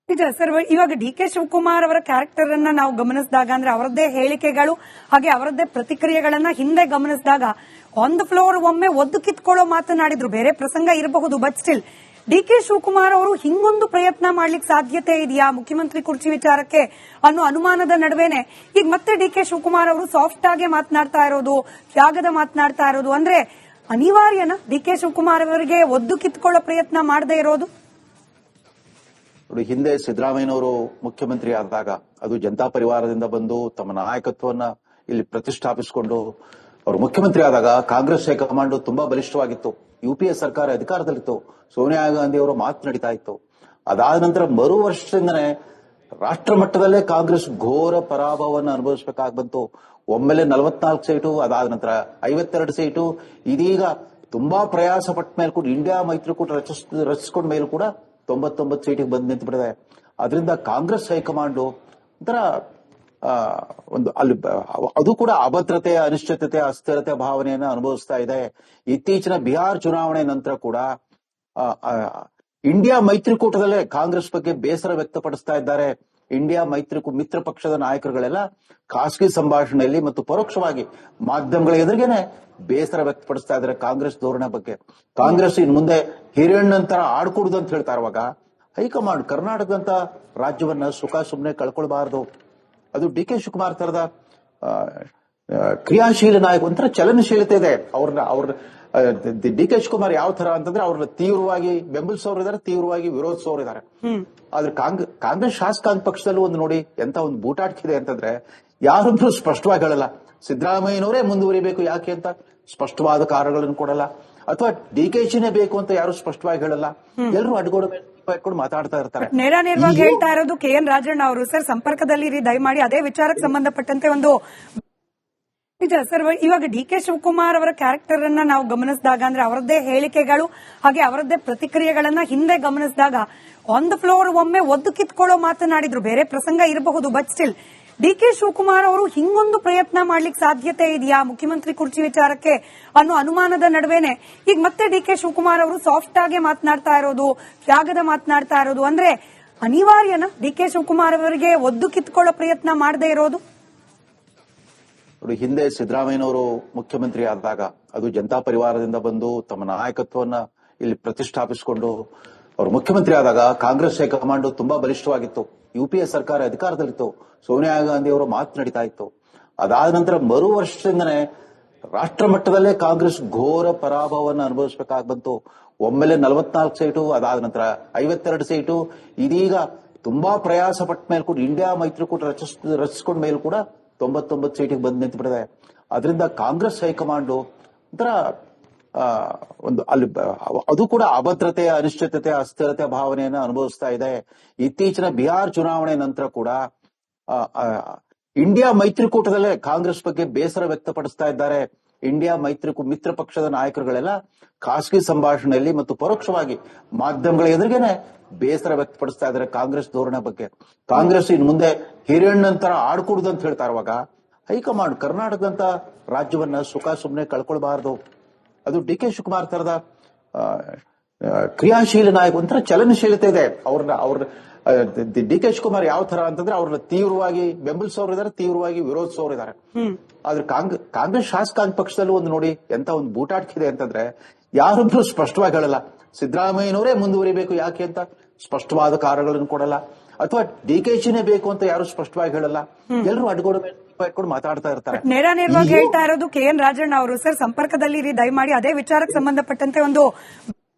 ನಿಜ ಸರ್. ಇವಾಗ ಡಿ.ಕೆ. ಶಿವಕುಮಾರ್ ಅವರ ಕ್ಯಾರೆಕ್ಟರ್ ಅನ್ನ ನಾವು ಗಮನಿಸಿದಾಗ ಅಂದ್ರೆ ಅವರದ್ದೇ ಹೇಳಿಕೆಗಳು ಹಾಗೆ ಅವರದ್ದೇ ಪ್ರತಿಕ್ರಿಯೆಗಳನ್ನ ಹಿಂದೆ ಗಮನಿಸಿದಾಗ ಆನ್ ದ ಫ್ಲೋರ್ ಒಮ್ಮೆ ಒದ್ದು ಕಿತ್ಕೊಳ್ಳೋ ಮಾತನಾಡಿದ್ರು. ಬೇರೆ ಪ್ರಸಂಗ ಇರಬಹುದು, ಬಟ್ ಸ್ಟಿಲ್ ಡಿ.ಕೆ. ಶಿವಕುಮಾರ್ ಅವರು ಹಿಂಗೊಂದು ಪ್ರಯತ್ನ ಮಾಡ್ಲಿಕ್ಕೆ ಸಾಧ್ಯತೆ ಇದೆಯಾ ಮುಖ್ಯಮಂತ್ರಿ ಕುರ್ಚಿ ವಿಚಾರಕ್ಕೆ ಅನ್ನೋ ಅನುಮಾನದ ನಡುವೆನೆ ಈಗ ಮತ್ತೆ ಡಿ.ಕೆ. ಶಿವಕುಮಾರ್ ಅವರು ಸಾಫ್ಟ್ ಆಗಿ ಮಾತನಾಡ್ತಾ ಇರೋದು, ತ್ಯಾಗದ ಮಾತನಾಡ್ತಾ ಇರೋದು ಅಂದ್ರೆ ಅನಿವಾರ್ಯನ ಡಿ.ಕೆ. ಶಿವಕುಮಾರ್ ಅವರಿಗೆ ಒದ್ದು ಕಿತ್ಕೊಳ್ಳೋ ಪ್ರಯತ್ನ ಮಾಡದೇ ಇರೋದು? ಹಿಂದೆ ಸಿದ್ದರಾಮಯ್ಯನವರು ಮುಖ್ಯಮಂತ್ರಿ ಆದಾಗ ಅದು ಜನತಾ ಪರಿವಾರದಿಂದ ಬಂದು ತಮ್ಮ ನಾಯಕತ್ವವನ್ನ ಇಲ್ಲಿ ಪ್ರತಿಷ್ಠಾಪಿಸಿಕೊಂಡು ಅವರು ಮುಖ್ಯಮಂತ್ರಿ ಆದಾಗ ಕಾಂಗ್ರೆಸ್ ಹೈಕಮಾಂಡ್ ತುಂಬಾ ಬಲಿಷ್ಠವಾಗಿತ್ತು. ಯುಪಿಎ ಸರ್ಕಾರ ಅಧಿಕಾರದಲ್ಲಿತ್ತು. ಸೋನಿಯಾ ಗಾಂಧಿ ಅವರ ಮಾತು ನಡೀತಾ ಇತ್ತು. ಅದಾದ ನಂತರ ಮರು ವರ್ಷದಿಂದನೇ ರಾಷ್ಟ್ರ ಮಟ್ಟದಲ್ಲೇ ಕಾಂಗ್ರೆಸ್ ಘೋರ ಪರಾಭವವನ್ನು ಅನುಭವಿಸಬೇಕಾಗಿ ಬಂತು. ಒಮ್ಮೆಲೆ 44 ಸೀಟು, ಅದಾದ ನಂತರ 52 ಸೀಟು. ಇದೀಗ ತುಂಬಾ ಪ್ರಯಾಸ ಪಟ್ಟ ಮೇಲೆ ಕೂಡ ಇಂಡಿಯಾ ಮೈತ್ರಿಕೂಟ ರಚಿಸಿಕೊಂಡ ಮೇಲೂ ಕೂಡ 99 ಸೀಟಿಗೆ ಬಂದು ನಿಂತು ಬಿಟ್ಟಿದೆ. ಅದರಿಂದ ಕಾಂಗ್ರೆಸ್ ಹೈಕಮಾಂಡ್ ಒಂಥರ ಒಂದು ಅಲ್ಲಿ ಅದು ಕೂಡ ಅಭದ್ರತೆ, ಅನಿಶ್ಚಿತತೆ, ಅಸ್ಥಿರತೆ ಭಾವನೆಯನ್ನು ಅನುಭವಿಸ್ತಾ ಇದೆ. ಇತ್ತೀಚಿನ ಬಿಹಾರ್ ಚುನಾವಣೆ ನಂತರ ಕೂಡ ಇಂಡಿಯಾ ಮೈತ್ರಿಕೂಟದಲ್ಲೇ ಕಾಂಗ್ರೆಸ್ ಬಗ್ಗೆ ಬೇಸರ ವ್ಯಕ್ತಪಡಿಸ್ತಾ ಇದ್ದಾರೆ. ಇಂಡಿಯಾ ಮಿತ್ರ ಪಕ್ಷದ ನಾಯಕರುಗಳೆಲ್ಲ ಖಾಸಗಿ ಸಂಭಾಷಣೆಯಲ್ಲಿ ಮತ್ತು ಪರೋಕ್ಷವಾಗಿ ಮಾಧ್ಯಮಗಳ ಎದುರಿಗೇನೆ ಬೇಸರ ವ್ಯಕ್ತಪಡಿಸ್ತಾ ಇದ್ದಾರೆ ಕಾಂಗ್ರೆಸ್ ಧೋರಣೆ ಬಗ್ಗೆ. ಕಾಂಗ್ರೆಸ್ ಇನ್ನು ಮುಂದೆ ಹಿರಿಯಣ್ಣಂತರ ಆಡ್ಕೂಡುದು ಅಂತ ಹೇಳ್ತಾ ಇರುವಾಗ ಹೈಕಮಾಂಡ್ ಕರ್ನಾಟಕದಂತ ರಾಜ್ಯವನ್ನ ಸುಮ್ಮನೆ ಕಳ್ಕೊಳ್ಬಾರದು. ಅದು ಡಿ.ಕೆ. ಶಿವಕುಮಾರ್ ತರದ ಕ್ರಿಯಾಶೀಲ ನಾಯಕ, ಒಂಥರ ಚಲನಶೀಲತೆ ಇದೆ ಅವ್ರ ಡಿ.ಕೆ. ಶಿವಕುಮಾರ್ ಯಾವ ತರ ಅಂತಂದ್ರೆ ಅವ್ರನ್ನ ತೀವ್ರವಾಗಿ ಬೆಂಬಲಿಸೋರು ಇದಾರೆ, ತೀವ್ರವಾಗಿ ವಿರೋಧಿಸೋರು ಇದಾರೆ. ಆದ್ರೆ ಕಾಂಗ್ರೆಸ್ ಶಾಸಕಾಂಗ ಪಕ್ಷದಲ್ಲೂ ಒಂದು ನೋಡಿ ಎಂತ ಒಂದು ಬೂಟಾಟಿದೆ ಅಂತಂದ್ರೆ ಯಾರೊಬ್ರು ಸ್ಪಷ್ಟವಾಗಿ ಹೇಳಲ್ಲ. ಸಿದ್ದರಾಮಯ್ಯನವರೇ ಮುಂದುವರಿಬೇಕು ಯಾಕೆ ಅಂತ ಸ್ಪಷ್ಟವಾದ ಕಾರಣಗಳನ್ನು ಕೊಡಲ್ಲ, ಅಥವಾ ಡಿ.ಕೆ.ಶಿನೇ ಬೇಕು ಅಂತ ಯಾರು ಸ್ಪಷ್ಟವಾಗಿ ಹೇಳಲ್ಲ. ಎಲ್ಲರೂ ಅಡ್ಗೋಡ ಇಟ್ಕೊಂಡು ಮಾತಾಡ್ತಾ ಇರ್ತಾರೆ. ನೇರವಾಗಿ ಹೇಳ್ತಾ ಇರೋದು ಕೆ.ಎನ್. ರಾಜಣ್ಣ ಅವರು. ಸರ್, ಸಂಪರ್ಕದಲ್ಲಿ ದಯಮಾಡಿ ಅದೇ ವಿಚಾರಕ್ಕೆ ಸಂಬಂಧಪಟ್ಟಂತೆ ಒಂದು ನಿಜ ಸರ್. ಇವಾಗ ಡಿ.ಕೆ. ಶಿವಕುಮಾರ್ ಅವರ ಕ್ಯಾರೆಕ್ಟರ್ ಅನ್ನ ನಾವು ಗಮನಿಸಿದಾಗ ಅಂದ್ರೆ ಅವರದ್ದೇ ಹೇಳಿಕೆಗಳು ಹಾಗೆ ಅವರದ್ದೇ ಪ್ರತಿಕ್ರಿಯೆಗಳನ್ನ ಹಿಂದೆ ಗಮನಿಸಿದಾಗ ಆನ್ ದ ಫ್ಲೋರ್ ಒಮ್ಮೆ ಒದ್ದು ಕಿತ್ಕೊಳ್ಳೋ ಮಾತನಾಡಿದ್ರು. ಬೇರೆ ಪ್ರಸಂಗ ಇರಬಹುದು, ಬಟ್ ಸ್ಟಿಲ್ ಡಿ.ಕೆ. ಶಿವಕುಮಾರ್ ಅವರು ಹಿಂಗೊಂದು ಪ್ರಯತ್ನ ಮಾಡ್ಲಿಕ್ಕೆ ಸಾಧ್ಯತೆ ಇದೆಯಾ ಮುಖ್ಯಮಂತ್ರಿ ಕುರ್ಚಿ ವಿಚಾರಕ್ಕೆ ಅನ್ನೋ ಅನುಮಾನದ ನಡುವೆನೆ ಈಗ ಮತ್ತೆ ಡಿ.ಕೆ. ಶಿವಕುಮಾರ್ ಅವರು ಸಾಫ್ಟ್ ಆಗಿ ಮಾತನಾಡ್ತಾ ಇರೋದು, ತ್ಯಾಗದ ಮಾತನಾಡ್ತಾ ಇರೋದು ಅಂದ್ರೆ ಅನಿವಾರ್ಯನ ಡಿ.ಕೆ. ಶಿವಕುಮಾರ್ ಅವರಿಗೆ ಒದ್ದು ಕಿತ್ಕೊಳ್ಳೋ ಪ್ರಯತ್ನ ಮಾಡದೇ ಇರೋದು? ಹಿಂದೆ ಸಿದ್ದರಾಮಯ್ಯನವರು ಮುಖ್ಯಮಂತ್ರಿ ಆದಾಗ ಅದು ಜನತಾ ಪರಿವಾರದಿಂದ ಬಂದು ತಮ್ಮ ನಾಯಕತ್ವವನ್ನ ಇಲ್ಲಿ ಪ್ರತಿಷ್ಠಾಪಿಸಿಕೊಂಡು ಅವರು ಮುಖ್ಯಮಂತ್ರಿ ಆದಾಗ ಕಾಂಗ್ರೆಸ್ ಹೈಕಮಾಂಡ್ ತುಂಬಾ ಬಲಿಷ್ಠವಾಗಿತ್ತು. ಯುಪಿಎ ಸರ್ಕಾರ ಅಧಿಕಾರದಲ್ಲಿತ್ತು. ಸೋನಿಯಾ ಗಾಂಧಿ ಅವರ ಮಾತು ನಡೀತಾ ಇತ್ತು. ಅದಾದ ನಂತರ ಮರು ವರ್ಷದಿಂದನೇ ರಾಷ್ಟ್ರ ಮಟ್ಟದಲ್ಲೇ ಕಾಂಗ್ರೆಸ್ ಘೋರ ಪರಾಭವವನ್ನು ಅನುಭವಿಸಬೇಕಾಗಿ ಬಂತು. ಒಮ್ಮೆಲೆ 44 ಸೀಟು, ಅದಾದ ನಂತರ 52 ಸೀಟು. ಇದೀಗ ತುಂಬಾ ಪ್ರಯಾಸ ಪಟ್ಟ ಮೇಲೆ ಕೂಡ ಇಂಡಿಯಾ ಮೈತ್ರಿಕೂಟ ರಚಿಸಿಕೊಂಡ ಮೇಲೂ ಕೂಡ 99 ಸೀಟಿಗೆ ಬಂದು ನಿಂತು ಬಿಟ್ಟಿದೆ. ಅದರಿಂದ ಕಾಂಗ್ರೆಸ್ ಹೈಕಮಾಂಡ್ ಒಂಥರ ಒಂದು ಅಲ್ಲಿ ಅದು ಕೂಡ ಅಭದ್ರತೆ, ಅನಿಶ್ಚಿತತೆ, ಅಸ್ಥಿರತೆ ಭಾವನೆಯನ್ನು ಅನುಭವಿಸ್ತಾ ಇದೆ. ಇತ್ತೀಚಿನ ಬಿಹಾರ್ ಚುನಾವಣೆ ನಂತರ ಕೂಡ ಇಂಡಿಯಾ ಮೈತ್ರಿಕೂಟದಲ್ಲೇ ಕಾಂಗ್ರೆಸ್ ಬಗ್ಗೆ ಬೇಸರ ವ್ಯಕ್ತಪಡಿಸ್ತಾ ಇದ್ದಾರೆ. ಇಂಡಿಯಾ ಮಿತ್ರ ಪಕ್ಷದ ನಾಯಕರುಗಳೆಲ್ಲ ಖಾಸಗಿ ಸಂಭಾಷಣೆಯಲ್ಲಿ ಮತ್ತು ಪರೋಕ್ಷವಾಗಿ ಮಾಧ್ಯಮಗಳ ಎದುರಿಗೇನೆ ಬೇಸರ ವ್ಯಕ್ತಪಡಿಸ್ತಾ ಇದ್ದಾರೆ ಕಾಂಗ್ರೆಸ್ ಧೋರಣೆ ಬಗ್ಗೆ. ಕಾಂಗ್ರೆಸ್ ಇನ್ನು ಮುಂದೆ ಹಿರಿಯಣ್ಣಂತರ ಆಡ್ಕೂಡುದು ಅಂತ ಹೇಳ್ತಾ ಇರುವಾಗ ಹೈಕಮಾಂಡ್ ಕರ್ನಾಟಕದಂತ ರಾಜ್ಯವನ್ನ ಸುಮ್ಮನೆ ಕಳ್ಕೊಳ್ಬಾರದು. ಅದು ಡಿ.ಕೆ. ಶಿವಕುಮಾರ್ ತರದ ಕ್ರಿಯಾಶೀಲ ನಾಯಕ, ಒಂಥರ ಚಲನಶೀಲತೆ ಇದೆ ಅವ್ರ ಡಿ.ಕೆ. ಶಿವಕುಮಾರ್ ಯಾವ ತರ ಅಂತಂದ್ರೆ ಅವ್ರನ್ನ ತೀವ್ರವಾಗಿ ಬೆಂಬಲಿಸೋರು ಇದಾರೆ, ತೀವ್ರವಾಗಿ ವಿರೋಧಿಸೋರು ಇದಾರೆ. ಆದ್ರೆ ಕಾಂಗ್ರೆಸ್ ಶಾಸಕಾಂಗ ಪಕ್ಷದಲ್ಲೂ ಒಂದು ನೋಡಿ ಎಂತ ಒಂದು ಬೂಟಾಟಿದೆ ಅಂತಂದ್ರೆ ಯಾರೊಬ್ರು ಸ್ಪಷ್ಟವಾಗಿ ಹೇಳಲ್ಲ. ಸಿದ್ದರಾಮಯ್ಯನವರೇ ಮುಂದುವರಿಬೇಕು ಯಾಕೆ ಅಂತ ಸ್ಪಷ್ಟವಾದ ಕಾರಣಗಳನ್ನು ಕೊಡಲ್ಲ, ಅಥವಾ ಡಿ.ಕೆ.ಶಿನೇ ಬೇಕು ಅಂತ ಯಾರು ಸ್ಪಷ್ಟವಾಗಿ ಹೇಳಲ್ಲ. ಎಲ್ಲರೂ ಅಡ್ಗೋಡ ಇಟ್ಕೊಂಡು ಮಾತಾಡ್ತಾ ಇರ್ತಾರೆ. ನೇರವಾಗಿ ಹೇಳ್ತಾ ಇರೋದು ಕೆ.ಎನ್. ರಾಜಣ್ಣ ಅವರು. ಸರ್, ಸಂಪರ್ಕದಲ್ಲಿ ದಯಮಾಡಿ ಅದೇ ವಿಚಾರಕ್ಕೆ ಸಂಬಂಧಪಟ್ಟಂತೆ ಒಂದು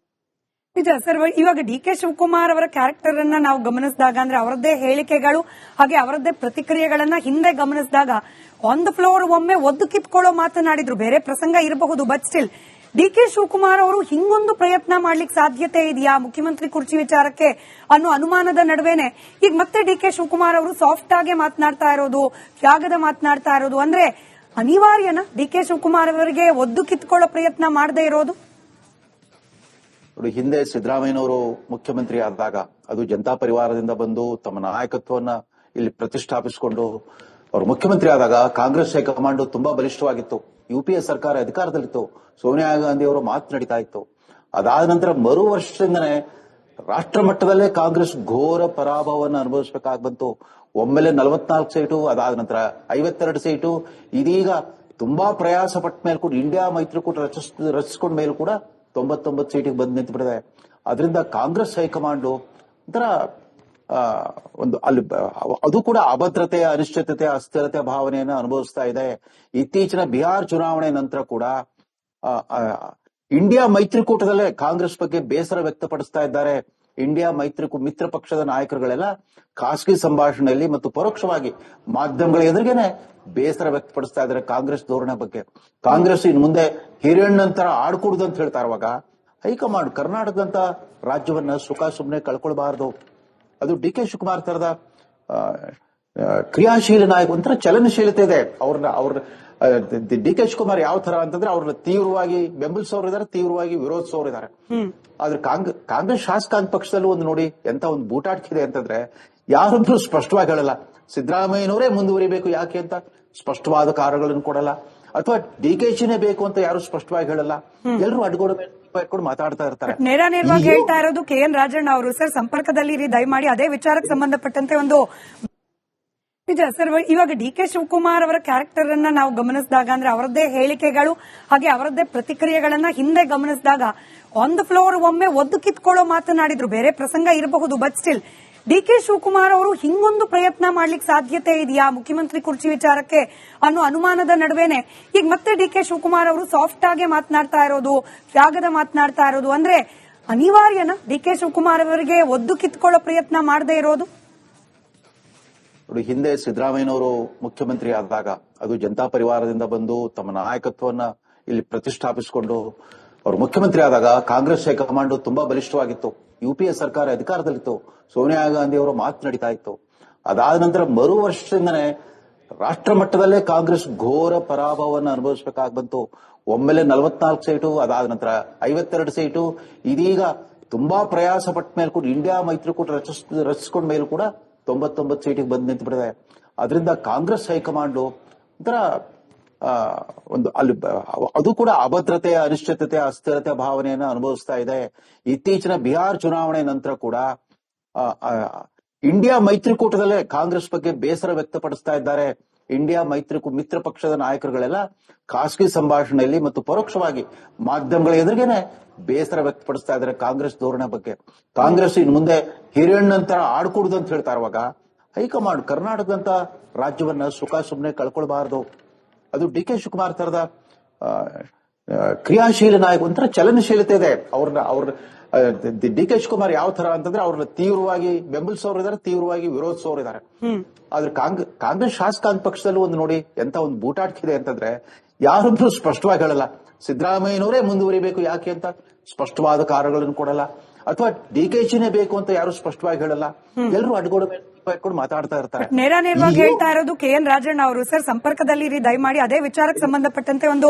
ನಿಜ ಸರ್. ಇವಾಗ ಡಿ.ಕೆ. ಶಿವಕುಮಾರ್ ಅವರ ಕ್ಯಾರೆಕ್ಟರ್ ಅನ್ನ ನಾವು ಗಮನಿಸಿದಾಗ ಅಂದ್ರೆ ಅವರದ್ದೇ ಹೇಳಿಕೆಗಳು ಹಾಗೆ ಅವರದ್ದೇ ಪ್ರತಿಕ್ರಿಯೆಗಳನ್ನ ಹಿಂದೆ ಗಮನಿಸಿದಾಗ ಆನ್ ದ ಫ್ಲೋರ್ ಒಮ್ಮೆ ಒದ್ದು ಕಿತ್ಕೊಳ್ಳೋ ಮಾತನಾಡಿದ್ರು. ಬೇರೆ ಪ್ರಸಂಗ ಇರಬಹುದು, ಬಟ್ ಸ್ಟಿಲ್ ಡಿ.ಕೆ. ಶಿವಕುಮಾರ್ ಅವರು ಹಿಂಗೊಂದು ಪ್ರಯತ್ನ ಮಾಡ್ಲಿಕ್ಕೆ ಸಾಧ್ಯತೆ ಇದೆಯಾ ಮುಖ್ಯಮಂತ್ರಿ ಕುರ್ಚಿ ವಿಚಾರಕ್ಕೆ ಅನ್ನೋ ಅನುಮಾನದ ನಡುವೆನೆ ಈಗ ಮತ್ತೆ ಡಿ.ಕೆ. ಶಿವಕುಮಾರ್ ಅವರು ಸಾಫ್ಟ್ ಆಗಿ ಮಾತನಾಡ್ತಾ ಇರೋದು, ತ್ಯಾಗದ ಮಾತನಾಡ್ತಾ ಇರೋದು ಅಂದ್ರೆ ಅನಿವಾರ್ಯನ ಡಿ.ಕೆ. ಶಿವಕುಮಾರ್ ಅವರಿಗೆ ಒದ್ದು ಕಿತ್ಕೊಳ್ಳೋ ಪ್ರಯತ್ನ ಮಾಡದೇ ಇರೋದು? ಹಿಂದೆ ಸಿದ್ದರಾಮಯ್ಯನವರು ಮುಖ್ಯಮಂತ್ರಿ ಆದಾಗ ಅದು ಜನತಾ ಪರಿವಾರದಿಂದ ಬಂದು ತಮ್ಮ ನಾಯಕತ್ವವನ್ನ ಇಲ್ಲಿ ಪ್ರತಿಷ್ಠಾಪಿಸಿಕೊಂಡು ಅವರು ಮುಖ್ಯಮಂತ್ರಿ ಆದಾಗ ಕಾಂಗ್ರೆಸ್ ಹೈಕಮಾಂಡ್ ತುಂಬಾ ಬಲಿಷ್ಠವಾಗಿತ್ತು. ಯುಪಿಎ ಸರ್ಕಾರ ಅಧಿಕಾರದಲ್ಲಿತ್ತು. ಸೋನಿಯಾ ಗಾಂಧಿ ಅವರ ಮಾತು ನಡೀತಾ ಇತ್ತು. ಅದಾದ ನಂತರ ಮರು ವರ್ಷದಿಂದನೇ ರಾಷ್ಟ್ರ ಮಟ್ಟದಲ್ಲೇ ಕಾಂಗ್ರೆಸ್ ಘೋರ ಪರಾಭವವನ್ನು ಅನುಭವಿಸಬೇಕಾಗಿ ಬಂತು. ಒಮ್ಮೆಲೆ 44 ಸೀಟು, ಅದಾದ ನಂತರ 52 ಸೀಟು. ಇದೀಗ ತುಂಬಾ ಪ್ರಯಾಸ ಪಟ್ಟ ಮೇಲೆ ಕೂಡ ಇಂಡಿಯಾ ಮೈತ್ರಿಕೂಟ ರಚಿಸಿಕೊಂಡ ಮೇಲೆ ಕೂಡ 99 ಸೀಟಿಗೆ ಬಂದು ನಿಂತು ಬಿಡಿದೆ. ಅದರಿಂದ ಕಾಂಗ್ರೆಸ್ ಹೈಕಮಾಂಡ್ ಒಂಥರ ಒಂದು ಅಲ್ಲಿ ಅದು ಕೂಡ ಅಭದ್ರತೆ, ಅನಿಶ್ಚಿತತೆ, ಅಸ್ಥಿರತೆ ಭಾವನೆಯನ್ನು ಅನುಭವಿಸ್ತಾ ಇದೆ. ಇತ್ತೀಚಿನ ಬಿಹಾರ್ ಚುನಾವಣೆ ನಂತರ ಕೂಡ ಇಂಡಿಯಾ ಮೈತ್ರಿಕೂಟದಲ್ಲೇ ಕಾಂಗ್ರೆಸ್ ಬಗ್ಗೆ ಬೇಸರ ವ್ಯಕ್ತಪಡಿಸ್ತಾ ಇದ್ದಾರೆ. ಇಂಡಿಯಾ ಮಿತ್ರ ಪಕ್ಷದ ನಾಯಕರುಗಳೆಲ್ಲ ಖಾಸಗಿ ಸಂಭಾಷಣೆಯಲ್ಲಿ ಮತ್ತು ಪರೋಕ್ಷವಾಗಿ ಮಾಧ್ಯಮಗಳ ಎದುರಿಗೇನೆ ಬೇಸರ ವ್ಯಕ್ತಪಡಿಸ್ತಾ ಇದ್ದಾರೆ ಕಾಂಗ್ರೆಸ್ ಧೋರಣೆ ಬಗ್ಗೆ. ಕಾಂಗ್ರೆಸ್ ಇನ್ನು ಮುಂದೆ ಹಿರಿಯಣ್ಣಂತರ ಆಡ್ಕೂಡುದು ಅಂತ ಹೇಳ್ತಾ ಇರುವಾಗ ಹೈಕಮಾಂಡ್ ಕರ್ನಾಟಕದಂತ ರಾಜ್ಯವನ್ನ ಸುಮ್ಮನೆ ಕಳ್ಕೊಳ್ಬಾರದು. ಅದು ಡಿ ಕೆ ಶಿವಕುಮಾರ್ ತರದ ಕ್ರಿಯಾಶೀಲ ನಾಯಕ, ಒಂಥರ ಚಲನಶೀಲತೆ ಇದೆ ಅವ್ರ ಡಿ ಕೆ ಶಿವಕುಮಾರ್ ಯಾವ ತರ ಅಂತಂದ್ರೆ ಅವ್ರನ್ನ ತೀವ್ರವಾಗಿ ಬೆಂಬಲಿಸೋರು ಇದಾರೆ, ತೀವ್ರವಾಗಿ ವಿರೋಧಿಸೋರು ಇದಾರೆ. ಆದ್ರೆ ಕಾಂಗ್ರೆಸ್ ಶಾಸಕಾಂಗ ಪಕ್ಷದಲ್ಲೂ ಒಂದು ನೋಡಿ ಎಂತ ಒಂದು ಬೂಟಾಟಿದೆ ಅಂತಂದ್ರೆ ಯಾರೊಬ್ರು ಸ್ಪಷ್ಟವಾಗಿ ಹೇಳಲ್ಲ. ಸಿದ್ದರಾಮಯ್ಯನವರೇ ಮುಂದುವರಿಬೇಕು ಯಾಕೆ ಅಂತ ಸ್ಪಷ್ಟವಾದ ಕಾರಣಗಳನ್ನು ಕೊಡಲ್ಲ, ಅಥವಾ ಡಿ ಕೆ ಶಿನೇ ಬೇಕು ಅಂತ ಯಾರು ಸ್ಪಷ್ಟವಾಗಿ ಹೇಳಲ್ಲ. ಎಲ್ಲರೂ ಅಡ್ಗೋಡ ಮೇಲೆ ಇಟ್ಕೊಂಡು ಮಾತಾಡ್ತಾ ಇರ್ತಾರೆ. ನೇರವಾಗಿ ಹೇಳ್ತಾ ಇರೋದು ಕೆ ಎನ್ ರಾಜಣ್ಣ ಅವರು. ಸರ್, ಸಂಪರ್ಕದಲ್ಲಿ ದಯಮಾಡಿ ಅದೇ ವಿಚಾರಕ್ಕೆ ಸಂಬಂಧಪಟ್ಟಂತೆ ಒಂದು ನಿಜ ಸರ್. ಇವಾಗ ಡಿ ಕೆ ಶಿವಕುಮಾರ್ ಅವರ ಕ್ಯಾರೆಕ್ಟರ್ ಅನ್ನ ನಾವು ಗಮನಿಸಿದಾಗ, ಅಂದ್ರೆ ಅವರದ್ದೇ ಹೇಳಿಕೆಗಳು ಹಾಗೆ ಅವರದ್ದೇ ಪ್ರತಿಕ್ರಿಯೆಗಳನ್ನ ಹಿಂದೆ ಗಮನಿಸಿದಾಗ ಆನ್ ದ ಫ್ಲೋರ್ ಒಮ್ಮೆ ಒದ್ದು ಕಿತ್ಕೊಳ್ಳೋ ಮಾತನಾಡಿದ್ರು. ಬೇರೆ ಪ್ರಸಂಗ ಇರಬಹುದು, but still D K Shivakumar ಅವರು ಹಿಂಗೊಂದು ಪ್ರಯತ್ನ ಮಾಡ್ಲಿಕ್ಕೆ ಸಾಧ್ಯತೆ ಇದೆಯಾ ಮುಖ್ಯಮಂತ್ರಿ ಕುರ್ಚಿ ವಿಚಾರಕ್ಕೆ ಅನ್ನೋ ಅನುಮಾನದ ನಡುವೆನೆ ಈಗ ಮತ್ತೆ ಡಿ ಕೆ ಶಿವಕುಮಾರ್ ಅವರು ಸಾಫ್ಟ್ ಆಗಿ ಮಾತನಾಡ್ತಾ ಇರೋದು, ತ್ಯಾಗದ ಮಾತನಾಡ್ತಾ ಇರೋದು, ಅಂದ್ರೆ ಅನಿವಾರ್ಯನ ಡಿ ಕೆ ಶಿವಕುಮಾರ್ ಅವರಿಗೆ ಒದ್ದು ಕಿತ್ಕೊಳ್ಳೋ ಪ್ರಯತ್ನ ಮಾಡದೇ ಇರೋದು? ನೋಡಿ, ಹಿಂದೆ ಸಿದ್ದರಾಮಯ್ಯನವರು ಮುಖ್ಯಮಂತ್ರಿ ಆದಾಗ ಅದು ಜನತಾ ಪರಿವಾರದಿಂದ ಬಂದು ತಮ್ಮ ನಾಯಕತ್ವವನ್ನ ಇಲ್ಲಿ ಪ್ರತಿಷ್ಠಾಪಿಸಿಕೊಂಡು ಅವರು ಮುಖ್ಯಮಂತ್ರಿ ಆದಾಗ ಕಾಂಗ್ರೆಸ್ ಹೈಕಮಾಂಡ್ ತುಂಬಾ ಬಲಿಷ್ಠವಾಗಿತ್ತು. ಯುಪಿಎ ಸರ್ಕಾರ ಅಧಿಕಾರದಲ್ಲಿತ್ತು. ಸೋನಿಯಾ ಗಾಂಧಿ ಅವರು ಮಾತನಾಡಿತಾ ಇತ್ತು. ಅದಾದ ನಂತರ ಮರು ವರ್ಷದಿಂದನೇ ರಾಷ್ಟ್ರ ಮಟ್ಟದಲ್ಲೇ ಕಾಂಗ್ರೆಸ್ ಘೋರ ಪರಾಭವವನ್ನು ಅನುಭವಿಸಬೇಕಾಗಿ ಬಂತು. ಒಮ್ಮೆಲೆ 44 ಸೀಟು, ಅದಾದ ನಂತರ 52 ಸೀಟು. ಇದೀಗ ತುಂಬಾ ಪ್ರಯಾಸ ಪಟ್ಟ ಮೇಲೆ ಕೂಡ ಇಂಡಿಯಾ ಮೈತ್ರಿಕೂಟ ರಚಿಸಿಕೊಂಡ ಮೇಲೆ ಕೂಡ 99 ಸೀಟಿಗೆ ಬಂದು ನಿಂತು ಬಿಡಿದೆ. ಅದರಿಂದ ಕಾಂಗ್ರೆಸ್ ಹೈಕಮಾಂಡ್ ಒಂಥರ ಒಂದು ಅಲ್ಲಿ ಅದು ಕೂಡ ಅಭದ್ರತೆ, ಅನಿಶ್ಚಿತತೆ, ಅಸ್ಥಿರತೆ ಭಾವನೆಯನ್ನು ಅನುಭವಿಸ್ತಾ ಇದೆ. ಇತ್ತೀಚಿನ ಬಿಹಾರ್ ಚುನಾವಣೆ ನಂತರ ಕೂಡ ಇಂಡಿಯಾ ಮೈತ್ರಿಕೂಟದಲ್ಲೇ ಕಾಂಗ್ರೆಸ್ ಬಗ್ಗೆ ಬೇಸರ ವ್ಯಕ್ತಪಡಿಸ್ತಾ ಇದ್ದಾರೆ. ಇಂಡಿಯಾ ಮಿತ್ರ ಪಕ್ಷದ ನಾಯಕರುಗಳೆಲ್ಲ ಖಾಸಗಿ ಸಂಭಾಷಣೆಯಲ್ಲಿ ಮತ್ತು ಪರೋಕ್ಷವಾಗಿ ಮಾಧ್ಯಮಗಳ ಎದುರಿಗೇನೆ ಬೇಸರ ವ್ಯಕ್ತಪಡಿಸ್ತಾ ಇದ್ದಾರೆ ಕಾಂಗ್ರೆಸ್ ಧೋರಣೆ ಬಗ್ಗೆ. ಕಾಂಗ್ರೆಸ್ ಇನ್ನು ಮುಂದೆ ಹಿರಿಯಣ್ಣಂತರ ಆಡ್ಕೂಡುದು ಅಂತ ಹೇಳ್ತಾ ಇರುವಾಗ ಹೈಕಮಾಂಡ್ ಕರ್ನಾಟಕದಂತ ರಾಜ್ಯವನ್ನ ಸುಮ್ಮನೆ ಕಳ್ಕೊಳ್ಬಾರದು. ಅದು ಡಿ ಕೆ ಶಿವಕುಮಾರ್ ತರದ ಕ್ರಿಯಾಶೀಲ ನಾಯಕ, ಒಂಥರ ಚಲನಶೀಲತೆ ಇದೆ ಅವ್ರ ಡಿ ಕೆ ಶಿವಕುಮಾರ್ ಯಾವ ತರ ಅಂತಂದ್ರೆ ಅವ್ರನ್ನ ತೀವ್ರವಾಗಿ ಬೆಂಬಲಿಸೋರು ಇದಾರೆ, ತೀವ್ರವಾಗಿ ವಿರೋಧಿಸೋರು ಇದಾರೆ. ಆದ್ರೆ ಕಾಂಗ್ರೆಸ್ ಶಾಸಕಾಂಗ ಪಕ್ಷದಲ್ಲೂ ಒಂದು ನೋಡಿ ಎಂತ ಒಂದು ಬೂಟಾಟಿದೆ ಅಂತಂದ್ರೆ ಯಾರೊಬ್ರು ಸ್ಪಷ್ಟವಾಗಿ ಹೇಳಲ್ಲ. ಸಿದ್ದರಾಮಯ್ಯನವರೇ ಮುಂದುವರಿಬೇಕು ಯಾಕೆ ಅಂತ ಸ್ಪಷ್ಟವಾದ ಕಾರಣಗಳನ್ನು ಕೊಡಲ್ಲ, ಅಥವಾ ಡಿ ಕೆ ಶಿನೇ ಬೇಕು ಅಂತ ಯಾರು ಸ್ಪಷ್ಟವಾಗಿ ಹೇಳಲ್ಲ. ಎಲ್ಲರೂ ಅಡ್ಗೋಡ ಮೇಲೆ ಇಟ್ಕೊಂಡು ಮಾತಾಡ್ತಾ ಇರ್ತಾರೆ. ನೇರವಾಗಿ ಹೇಳ್ತಾ ಇರೋದು ಕೆ ಎನ್ ರಾಜಣ್ಣ ಅವರು. ಸರ್, ಸಂಪರ್ಕದಲ್ಲಿ ದಯಮಾಡಿ ಅದೇ ವಿಚಾರಕ್ಕೆ ಸಂಬಂಧಪಟ್ಟಂತೆ ಒಂದು